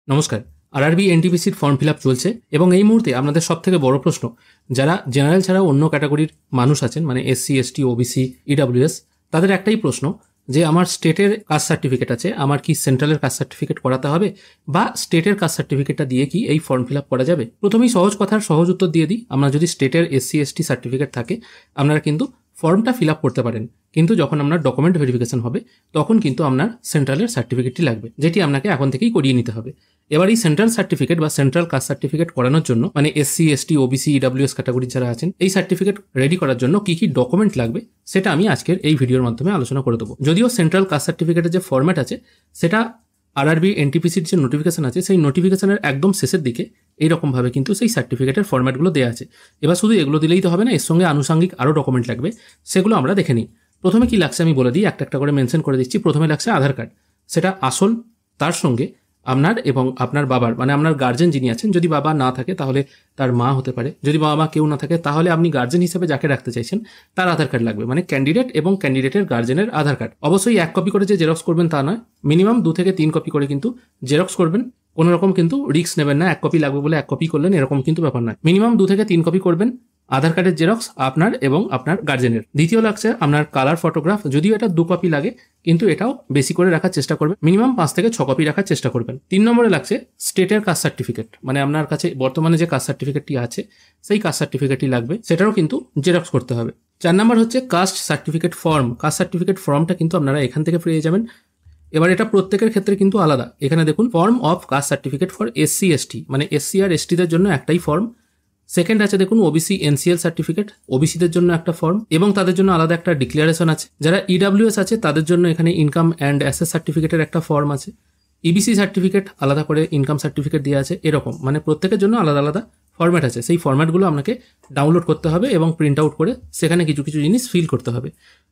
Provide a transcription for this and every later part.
নমস্কার। RRB এনটিপিসির form fill up চলছে এবং এই মুহূর্তে আপনাদের সবথেকে বড় প্রশ্ন, যারা জেনারেল ছাড়া অন্য ক্যাটাগরির মানুষ আছেন, মানে এসসি, এসটি, ওবিসি, ইডাব্লিউএস, তাদের একটাই প্রশ্ন যে আমার স্টেটের কাস্ট সার্টিফিকেট আছে, আমার কি সেন্ট্রালের কাস্ট সার্টিফিকেট করাতে হবে, বা স্টেটের কাস্ট সার্টিফিকেটটা দিয়ে কি এই ফর্ম ফিল আপ করা যাবে? প্রথমেই সহজ কথার সহজ উত্তর দিয়ে দিই, আমরা যদি স্টেটের এসসি, এসটি সার্টিফিকেট থাকে আপনারা কিন্তু ফর্মটা ফিল আপ করতে পারেন, কিন্তু যখন আপনার ডকুমেন্ট ভেরিফিকেশন হবে তখন কিন্তু আপনার সেন্ট্রালের সার্টিফিকেটটি লাগবে, যেটি আপনাকে এখন থেকেই করিয়ে নিতে হবে। এবার এই সেন্ট্রাল সার্টিফিকেট বা সেন্ট্রাল কাস্ট সার্টিফিকেট করানোর জন্য, মানে SC, ST, OBC, EWS category যারা আছেন, এই সার্টিফিকেট রেডি করার জন্য কি কি ডকুমেন্ট লাগবে সেটা আমি আজকের এই ভিডিওর মাধ্যমে আলোচনা করে দেবো। যদিও সেন্ট্রাল কাস্ট সার্টিফিকেটের যে ফরম্যাট আছে সেটা আরআরবি এনটিপিসির যে নোটিফিকেশন আছে সেই নোটিফিকেশনের একদম শেষের দিকে এইরকমভাবে কিন্তু সেই সার্টিফিকেটের ফরম্যাটগুলো দেওয়া আছে। এবার শুধু এগুলো দিলেই তো হবে না, এর সঙ্গে আনুষঙ্গিক আরও ডকুমেন্ট লাগবে, সেগুলো আমরা দেখে নিই। প্রথমে কি লাগছে আমি বলে দিই, একটা একটা করে মেনশন করে দিচ্ছি। প্রথমে লাগছে আধার কার্ড, সেটা আসল, তার সঙ্গে আপনার এবং আপনার বাবার, মানে আপনার গার্জেন যিনি আছেন, যদি বাবা না থাকে তাহলে তার মা হতে পারে, যদি বাবা কেউ না থাকে তাহলে আপনি গার্জেন হিসেবে যাকে রাখতে চাইছেন তার আধার কার্ড লাগবে, মানে ক্যান্ডিডেট এবং ক্যান্ডিডেটের গার্জেনের আধার কার্ড। অবশ্যই 1 কপি করে যে জেরক্স করবেন তা নয়, মিনিমাম 2 থেকে 3 কপি করে কিন্তু জেরক্স করবেন। কোনো রকম কিন্তু রিস্ক নেবেন না, 1 কপি লাগবে বলে 1 কপি করলেন এরকম কিন্তু ব্যাপার নয়। মিনিমাম 2 থেকে 3 কপি করবেন আধার কার্ডের জেরক্স আপনার এবং আপনার গার্জেনের। দ্বিতীয় লাগছে আপনার কালার ফটোগ্রাফ, যদিও এটা 2 কপি লাগে কিন্তু এটাও বেশি করে রাখার চেষ্টা করবেন, মিনিমাম 5 থেকে 6 কপি রাখার চেষ্টা করবেন। 3 নম্বরে লাগছে স্টেটের কাস্ট সার্টিফিকেট, মানে আপনার কাছে বর্তমানে যে কাস্ট সার্টিফিকেটটি আছে সেই কাস্ট সার্টিফিকেটটি লাগবে, সেটারও কিন্তু জেরক্স করতে হবে। 4 নম্বর হচ্ছে caste certificate form. Caste certificate ফর্মটা কিন্তু আপনারা এখান থেকে পেয়ে যাবেন। এবার এটা প্রত্যেকের ক্ষেত্রে কিন্তু আলাদা। এখানে দেখুন, form of caste certificate for SC, ST, মানে এসসি আর এসটিদের জন্য একটাই ফর্ম। সেকেন্ড আছে দেখুন ওবিসি এনসিএল সার্টিফিকেট, ওবিসিদের জন্য একটা ফর্ম এবং তাদের জন্য আলাদা একটা ডিক্লারেশন আছে। যারা ইডাব্লিউএস আছে তাদের জন্য এখানে ইনকাম অ্যান্ড অ্যাসেস সার্টিফিকেটের একটা ফর্ম আছে। ইবিসি সার্টিফিকেট আলাদা করে ইনকাম সার্টিফিকেট দেওয়া আছে, এরকম মানে প্রত্যেকের জন্য আলাদা আলাদা ফরম্যাট আছে। সেই ফরম্যাটগুলো আপনাকে ডাউনলোড করতে হবে এবং প্রিন্ট আউট করে সেখানে কিছু কিছু জিনিস ফিল করতে হবে।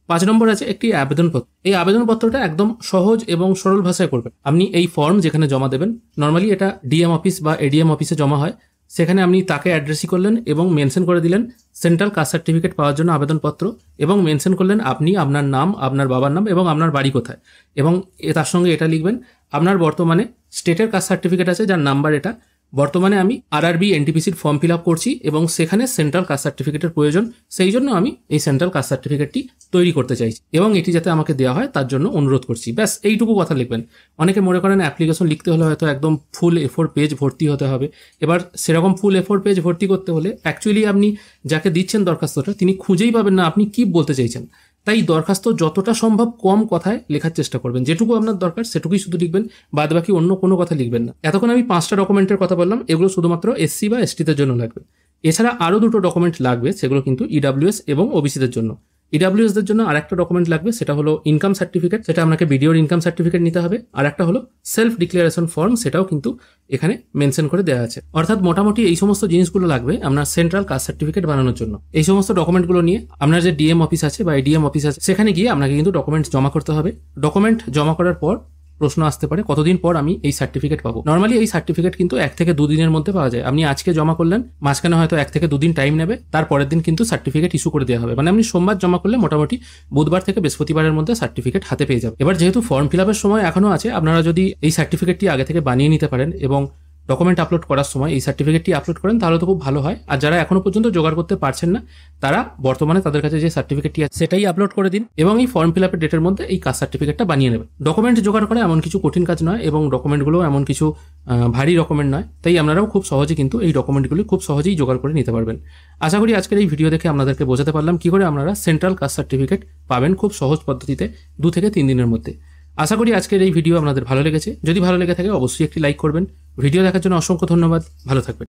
5 নম্বর আছে একটি আবেদনপত্র। এই আবেদনপত্রটা একদম সহজ এবং সরল ভাষায় করবেন। আপনি এই ফর্ম যেখানে জমা দেবেন, নর্মালি এটা ডিএম অফিস বা এডিএম অফিসে জমা হয়, সেখানে আপনি তাকে অ্যাড্রেসই করলেন এবং মেনশন করে দিলেন সেন্ট্রাল কাস্ট সার্টিফিকেট পাওয়ার জন্য আবেদনপত্র, এবং মেনশন করলেন আপনি আপনার নাম, আপনার বাবার নাম এবং আপনার বাড়ি কোথায়, এবং তার সঙ্গে এটা লিখবেন আপনার বর্তমানে স্টেটের কাস্ট সার্টিফিকেট আছে যার নাম্বার এটা, বর্তমানে আমি আরআরবি এনটিপিসির ফর্ম ফিল আপ করছি এবং সেখানে সেন্ট্রাল কাস্ট সার্টিফিকেটের প্রয়োজন, সেই জন্য আমি এই সেন্ট্রাল কাস্ট সার্টিফিকেটটি তৈরি করতে চাইছি এবং এটি যাতে আমাকে দেওয়া হয় তার জন্য অনুরোধ করছি। ব্যাস এইটুকু কথা লিখবেন। অনেকে মনে করেন অ্যাপ্লিকেশন লিখতে হলে হয়তো একদম ফুল A4 পেজ ভর্তি হতে হবে। এবার সেরকম ফুল A4 পেজ ভর্তি করতে হলে অ্যাকচুয়ালি আপনি যাকে দিচ্ছেন দরখাস্তটা তিনি খুঁজেই পাবেন না আপনি কি বলতে চাইছেন। তাই দরখাস্ত যতটা সম্ভব কম কথায় লেখার চেষ্টা করবেন, যেটুকু আপনার দরকার সেটুকুই শুধু লিখবেন, বাদ বাকি অন্য কোনো কথা লিখবেন না। এতক্ষণ আমি 5টা ডকুমেন্টের কথা বললাম, এগুলো শুধুমাত্র এসসি বা এসটিদের জন্য লাগবে। এছাড়া আরও 2টো ডকুমেন্ট লাগবে, সেগুলো কিন্তু ইডাব্লিউএস এবং ওবিসিদের জন্য। ইডাব্লিউএসদের জন্য আর একটা ডকুমেন্ট লাগবে, সেটা হলো ইনকাম সার্টিফিকেট, সেটা আপনাকে বিডিওর ইনকাম সার্টিফিকেট নিতে হবে। আর একটা হলো সেলফ ডিক্লারেশন ফর্ম, সেটাও কিন্তু এখানে মেনশন করে দেওয়া আছে। অর্থাৎ মোটামুটি এই সমস্ত জিনিসগুলো লাগবে আপনার সেন্ট্রাল কাস্ট সার্টিফিকেট বানানোর জন্য। এই সমস্ত ডকুমেন্টগুলো নিয়ে আপনার যে ডিএম অফিস আছে বা এডিএম অফিস আছে সেখানে গিয়ে আপনাকে কিন্তু ডকুমেন্ট জমা করতে হবে। ডকুমেন্ট জমা করার পর প্রশ্ন আসতে পারে কতদিন পর আমি এই সার্টিফিকেট পাবো। নর্মালি এই সার্টিফিকেট কিন্তু 1 থেকে 2 দিনের মধ্যে পাওয়া যায়। আপনি আজকে জমা করলেন, মাঝখানে হয়তো 1 থেকে 2 দিন টাইম নেবে, তারপরের দিন কিন্তু সার্টিফিকেট ইস্যু করে দেওয়া হবে। মানে আপনি সোমবার জমা করলে মোটামুটি বুধবার থেকে বৃহস্পতিবারের মধ্যে সার্টিফিকেট হাতে পেয়ে যাবে। এবার যেহেতু ফর্ম ফিল আপের সময় এখনো আছে, আপনারা যদি এই সার্টিফিকেটটি আগে থেকে বানিয়ে নিতে পারেন এবং ডকুমেন্ট আপলোড করার সময় এই সার্টিফিকেটটি আপলোড করেন তাহলে তো খুব ভালো হয়। আর যারা এখনো পর্যন্ত জোগাড় করতে পারছেন না তারা বর্তমানে তাদের কাছে যে সার্টিফিকেটটি আছে সেটাই আপলোড করে দিন এবং এই ফর্ম ফিল আপের ডেটের মধ্যে এই কাস্ট সার্টিফিকেটটা বানিয়ে নেবেন। ডকুমেন্ট জোগাড় করা এমন কিছু কঠিন কাজ নয় এবং ডকুমেন্টগুলো এমন কিছু ভারী ডকুমেন্ট নয়, তাই আপনারাও খুব সহজে কিন্তু এই ডকুমেন্টগুলি খুব সহজেই জোগাড় করে নিতে পারবেন। আশা করি আজকের এই ভিডিও দেখে আপনাদেরকে বোঝাতে পারলাম কি করে আপনারা সেন্ট্রাল কাস্ট সার্টিফিকেট পাবেন খুব সহজ পদ্ধতিতে 2 থেকে 3 দিনের মধ্যে। আশা করি আজকের এই ভিডিও আপনাদের ভালো লেগেছে। যদি ভালো লেগে থাকে অবশ্যই একটি লাইক করবেন। ভিডিও দেখার জন্য অসংখ্য ধন্যবাদ। ভালো থাকবেন।